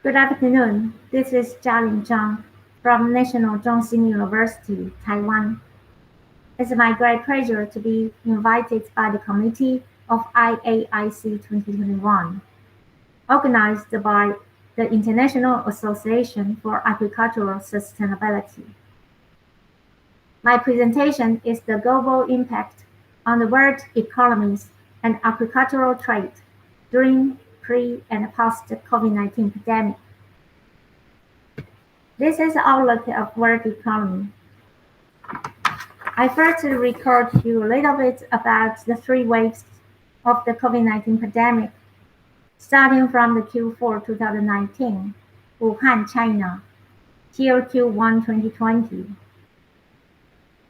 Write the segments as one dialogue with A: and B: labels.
A: Good afternoon. This is Chang from National Zhongxin University, Taiwan. It's my great pleasure to be invited by the committee of IAIC 2021, organized by the International Association for Agricultural Sustainability. My presentation is the global impact on the world economies and agricultural trade during pre and post COVID-19 pandemic. This is the outlook of world economy. I first record you a little bit about the three waves of the COVID-19 pandemic, starting from the Q4 2019, Wuhan, China, till Q1 2020.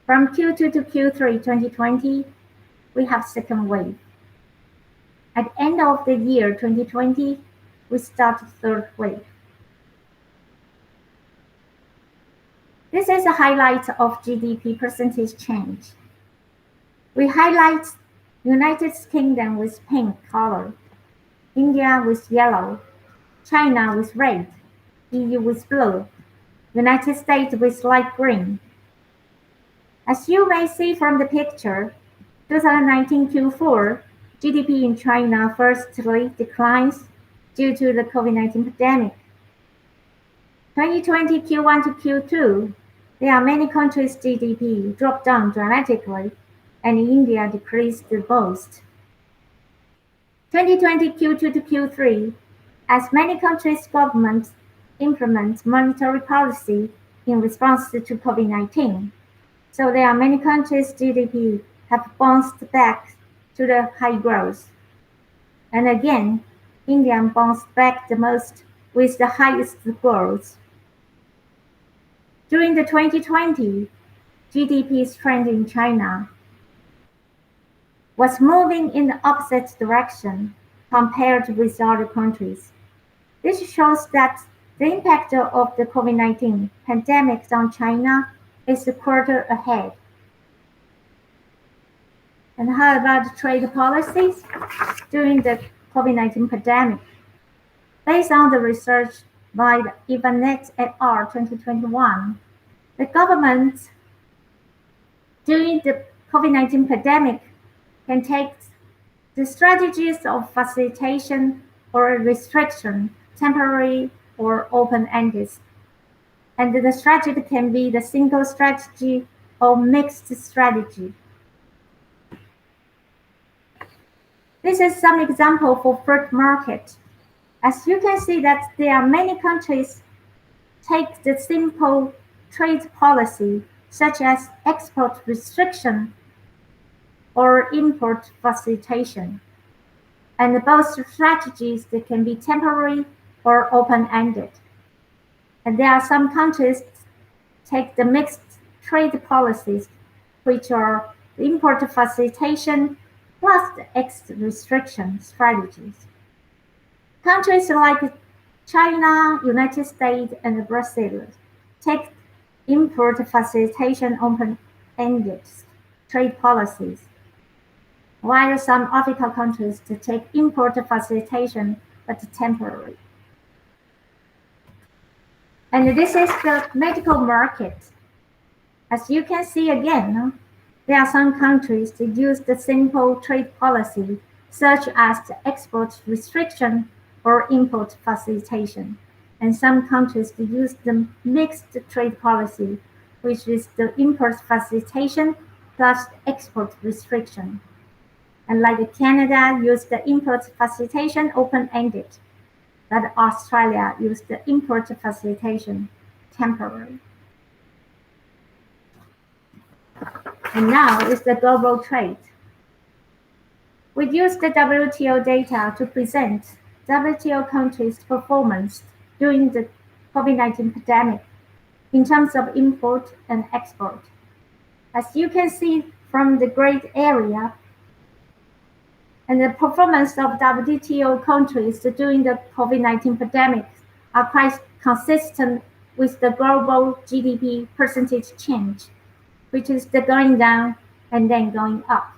A: From Q2 to Q3 2020, we have second wave. At the end of the year 2020, we start third wave. This is a highlight of GDP percentage change. We highlight United Kingdom with pink color, India with yellow, China with red, EU with blue, United States with light green. As you may see from the picture, 2019 Q4 GDP in China firstly declines due to the COVID-19 pandemic. 2020 Q1 to Q2, there are many countries' GDP dropped down dramatically, and India decreased the most. 2020 Q2 to Q3, as many countries' governments implement monetary policy in response to COVID-19, so there are many countries' GDP have bounced back to the high growth. And again, India bounced back the most with the highest growth. During the 2020, GDP's trend in China was moving in the opposite direction compared with other countries. This shows that the impact of the COVID-19 pandemic on China is a quarter ahead. And how about trade policies during the COVID-19 pandemic? Based on the research by the Economies et al. 2021, the government during the COVID-19 pandemic can take the strategies of facilitation or restriction, temporary or open-ended. And the strategy can be the single strategy or mixed strategy. This is some example for fruit market. As you can see that there are many countries take the simple trade policy such as export restriction or import facilitation. And both strategies they can be temporary or open-ended. And there are some countries take the mixed trade policies, which are the import facilitation plus the export restriction strategies. Countries like China, United States, and Brazil take import facilitation open-ended trade policies, while some African countries take import facilitation but temporary. And this is the medical market. As you can see again, there are some countries that use the simple trade policy, such as the export restriction or import facilitation. And some countries that use the mixed trade policy, which is the import facilitation plus export restriction. And like Canada used the import facilitation open-ended, but Australia used the import facilitation temporary. And now is the global trade. We use the WTO data to present WTO countries' performance during the COVID-19 pandemic in terms of import and export. As you can see from the gray area, and the performance of WTO countries during the COVID-19 pandemic are quite consistent with the global GDP percentage change, which is the going down and then going up.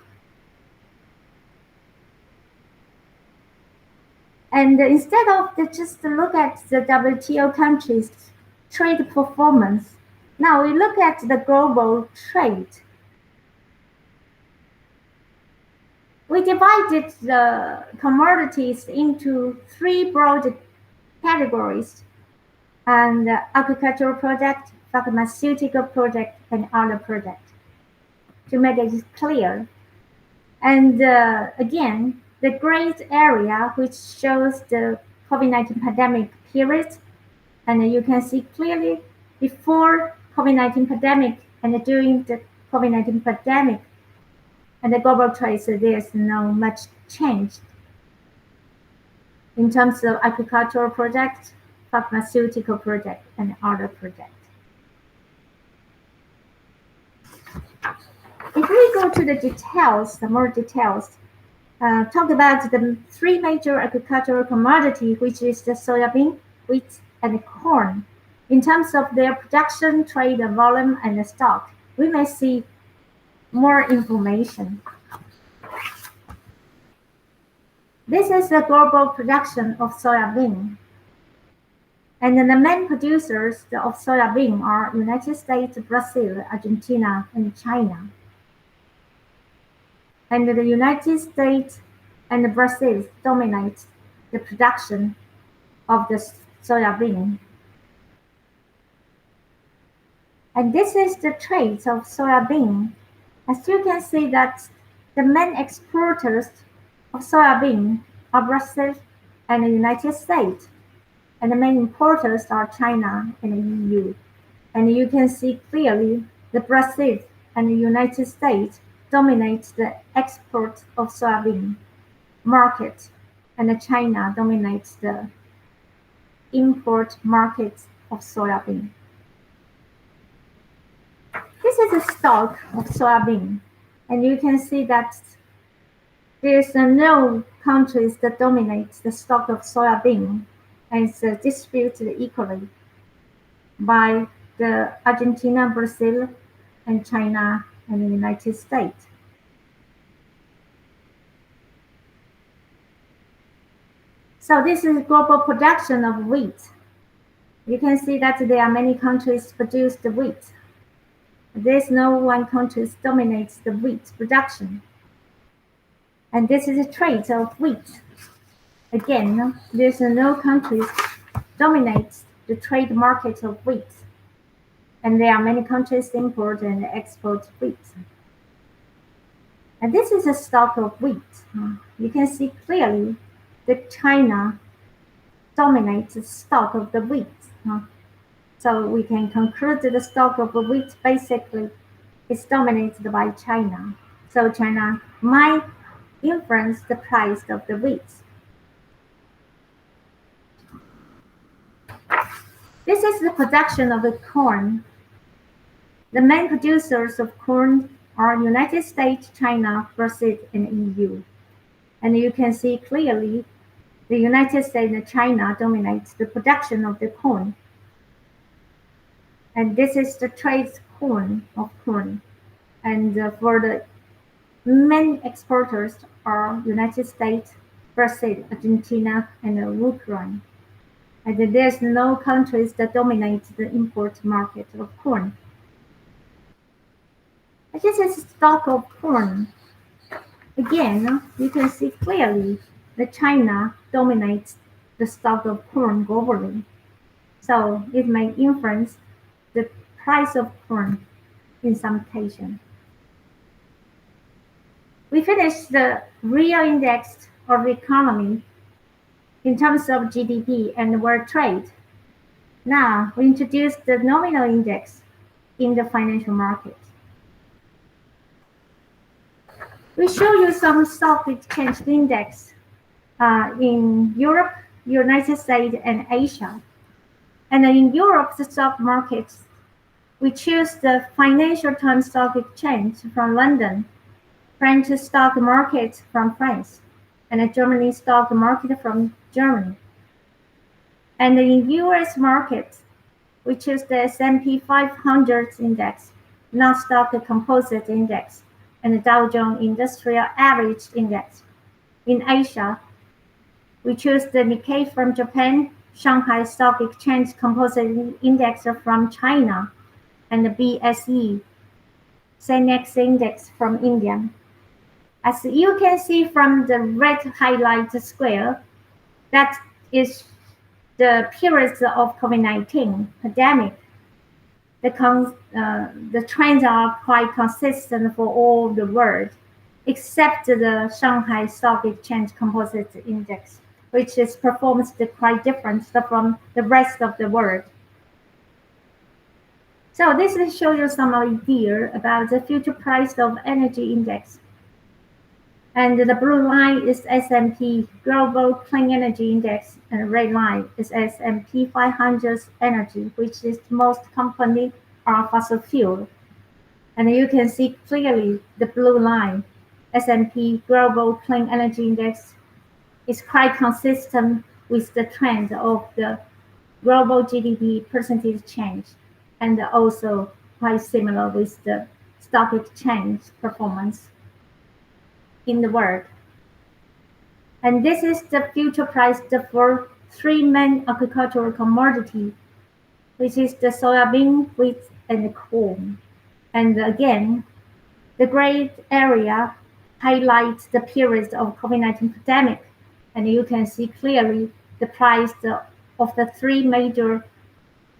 A: And instead of just look at the WTO countries' trade performance, now we look at the global trade. We divided the commodities into three broad categories, and agricultural product, pharmaceutical product, and other product, to make it clear. And again, the gray area, which shows the COVID-19 pandemic period, and you can see clearly before COVID-19 pandemic and during the COVID-19 pandemic and the global trade, so there's no much change in terms of agricultural product, pharmaceutical product, and other product. If we go to the details, the more details, talk about the three major agricultural commodities, which is the soybean, wheat, and corn. In terms of their production, trade, volume, and stock, we may see more information. This is the global production of soybean. And the main producers of soybean are United States, Brazil, Argentina, and China. And the United States and Brazil dominate the production of the soybean. And this is the trade of soybean. As you can see that the main exporters of soybean are Brazil and the United States, and the main importers are China and the EU. And you can see clearly that Brazil and the United States dominate the export of soybean market, and China dominates the import market of soybean. This is a stock of soybean, and you can see that there's no countries that dominate the stock of soybean, and it's distributed equally by the Argentina, Brazil, and China, and the United States. So this is global production of wheat. You can see that there are many countries produce the wheat. There's no one country dominates the wheat production. And this is a trade of wheat. Again, there's no country dominates the trade market of wheat. And there are many countries import and export wheat. And this is a stock of wheat. You can see clearly that China dominates the stock of the wheat. So we can conclude that the stock of the wheat basically is dominated by China. So China might influence the price of the wheat. This is the production of the corn. The main producers of corn are United States, China, Brazil, and EU. And you can see clearly the United States and China dominate the production of the corn. And this is the trade corn of corn. And for the main exporters are United States, Brazil, Argentina, and Ukraine. And there's no countries that dominate the import market of corn. And this is stock of corn. Again, you can see clearly that China dominates the stock of corn globally. So it may influence the price of corn in some occasion. We finished the real index of the economy in terms of GDP and world trade. Now we introduce the nominal index in the financial market. We show you some stock exchange index in Europe, United States, and Asia. And in Europe, the stock markets, we choose the Financial Times Stock Exchange from London, French stock market from France, and the Germany stock market from Germany. And in US market, we choose the S&P 500 index, Nasdaq Composite Index, and the Dow Jones Industrial Average Index. In Asia, We choose the Nikkei from Japan, Shanghai Stock Exchange Composite Index from China, and the BSE Sensex Index from India. As you can see from the red highlighted square, that is the periods of COVID-19 pandemic. The trends are quite consistent for all the world, except the Shanghai Stock Exchange Composite Index, which performs quite different from the rest of the world. So this will show you some idea about the future price of energy index. And the blue line is S&P Global Clean Energy Index, and the red line is S&P 500 Energy, which is most companies are fossil fuel. And you can see clearly the blue line, S&P Global Clean Energy Index, is quite consistent with the trend of the global GDP percentage change, and also quite similar with the stock exchange performance in the world. And this is the future price for three main agricultural commodities, which is the soybean, wheat, and the corn. And again, the gray area highlights the periods of COVID-19 pandemic, and you can see clearly the price of the three major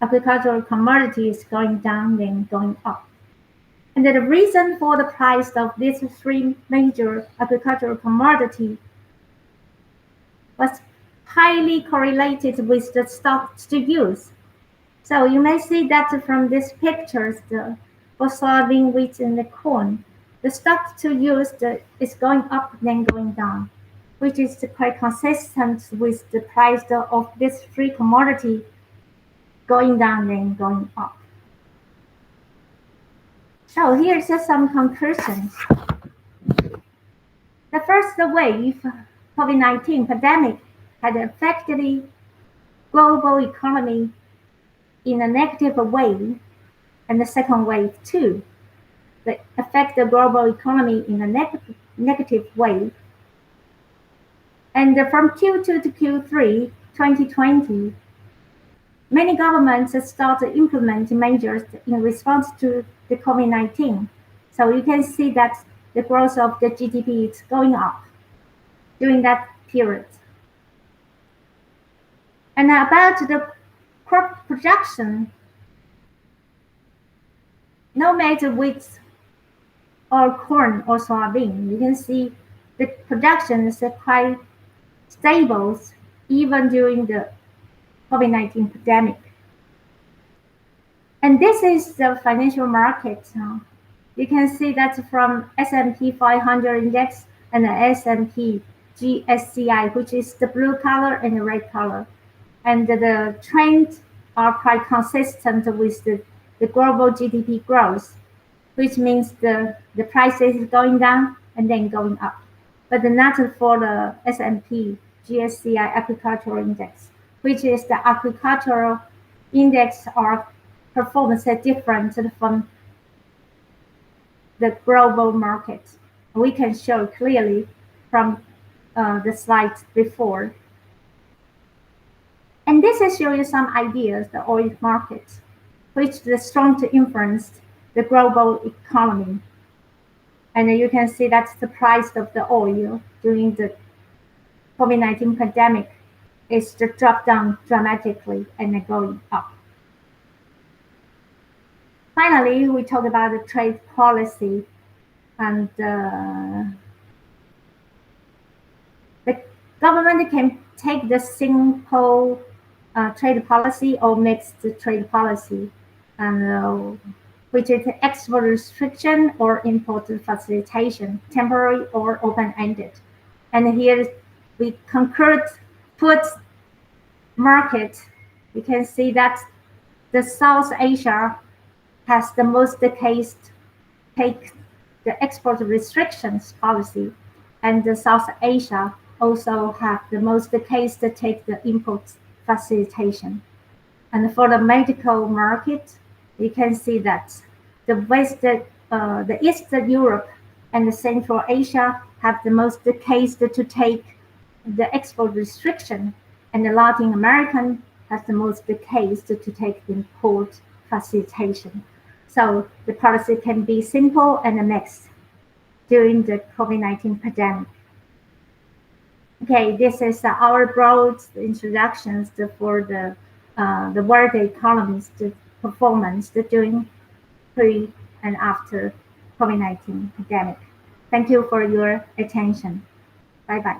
A: agricultural commodities going down and going up. And the reason for the price of these three major agricultural commodities was highly correlated with the stocks to use. So you may see that from these pictures, for soybean, wheat, and the corn, the stock to use is going up then going down, which is quite consistent with the price of these three commodities going down then going up. So here's some conclusions. The first wave COVID-19 pandemic had affected global economy in a negative way, and the second wave too, that affect the global economy in a negative way. And from Q2 to Q3 2020, many governments started implementing measures in response to the COVID-19. So you can see that the growth of the GDP is going up during that period. And about the crop production, no matter wheat or corn or soybean, you can see the production is quite stable even during the COVID-19 pandemic. And this is the financial market. You can see that from S&P 500 index and the S&P GSCI, which is the blue color and the red color. And the trends are quite consistent with the global GDP growth, which means the prices is going down and then going up, but not for the S&P GSCI agricultural index, which is the agricultural index or performance different from the global market. We can show clearly from the slides before. And this is showing some ideas, the oil market, which is strongly influenced the global economy. And you can see that's the price of the oil during the COVID-19 pandemic is to drop down dramatically and going up. Finally, we talk about the trade policy, and the government can take the simple trade policy or mixed trade policy, and which is export restriction or import facilitation, temporary or open-ended. And here we conclude food market. You can see that the South Asia has the most case take the export restrictions policy, and the South Asia also have the most case to take the import facilitation. And for the medical market, you can see that the Eastern Europe and the Central Asia have the most case to take the export restriction, and the Latin American has the most case to take import facilitation. So the policy can be simple and mixed during the COVID-19 pandemic. Okay, this is our broad introductions for the world economies, the performance during pre and after COVID-19 pandemic. Thank you for your attention. Bye bye.